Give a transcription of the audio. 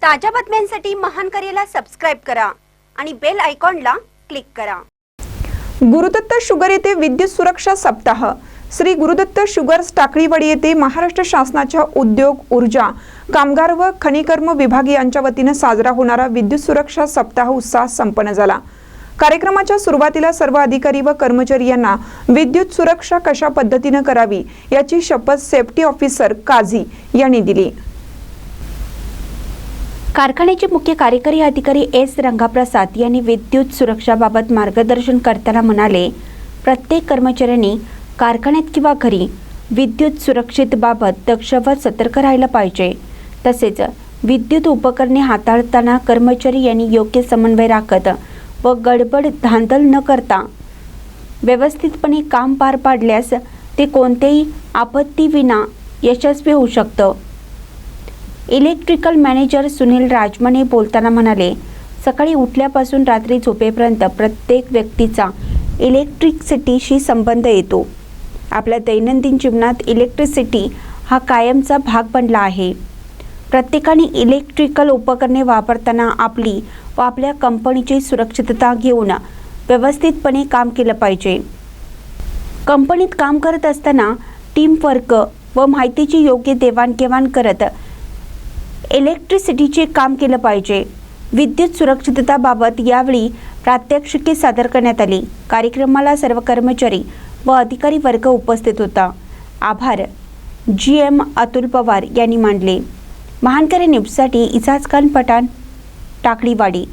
ताज्या बातम्यांसाठी महान करेला सबस्क्राइब करा आणि बेल आयकॉनला क्लिक करा। गुरुदत्त शुगर येथे विद्युत सुरक्षा सप्ताह। श्री गुरुदत्त शुगर्स टाकळीवाडी येथे महाराष्ट्र शासनाच्या उद्योग, ऊर्जा, कामगार व खनिकर्म विभाग यांच्या वतीने साजरा होणारा विद्युत सुरक्षा सप्ताह उत्साहात संपन्न झाला। कार्यक्रमाच्या सुरुवातीला सर्व अधिकारी व कर्मचारी यांना विद्युत सुरक्षा कशा पद्धतीने करावी याची शपथ सेफ्टी ऑफिसर काझी यांनी दिली। कारखान्याचे मुख्य कार्यकारी अधिकारी एस रंगाप्रसाद यांनी विद्युत सुरक्षाबाबत मार्गदर्शन करताना म्हणाले, प्रत्येक कर्मचाऱ्यांनी कारखान्यात किंवा घरी विद्युत सुरक्षेबाबत दक्ष व सतर्क राहायला पाहिजे। तसेच विद्युत उपकरणे हाताळताना कर्मचारी यांनी योग्य समन्वय राखत व गडबड धांदल न करता व्यवस्थितपणे काम पार पाडल्यास ते कोणत्याही आपत्तीविना यशस्वी होऊ शकतं। इलेक्ट्रिकल मॅनेजर सुनील राजमाने बोलताना म्हणाले, सकाळी उठल्यापासून रात्री झोपेपर्यंत प्रत्येक व्यक्तीचा इलेक्ट्रिसिटीशी संबंध येतो। आपल्या दैनंदिन जीवनात इलेक्ट्रिसिटी हा कायमचा भाग बनला आहे। प्रत्येकाने इलेक्ट्रिकल उपकरणे वापरताना आपली व आपल्या कंपनीची सुरक्षितता घेऊन व्यवस्थितपणे काम केलं पाहिजे। कंपनीत काम करत असताना टीम वर्क व माहितीची योग्य देवाणघेवाण करत इलेक्ट्रिसिटीचे काम केलं पाहिजे। विद्युत सुरक्षितताबाबत यावेळी प्रात्यक्षिके सादर करण्यात आली। कार्यक्रमाला सर्व कर्मचारी व अधिकारी वर्ग उपस्थित होता। आभार GM अतुल पवार यांनी मानले। महानकरे न्यूजसाठी इजाज खान पठाण, टाकळीवाडी।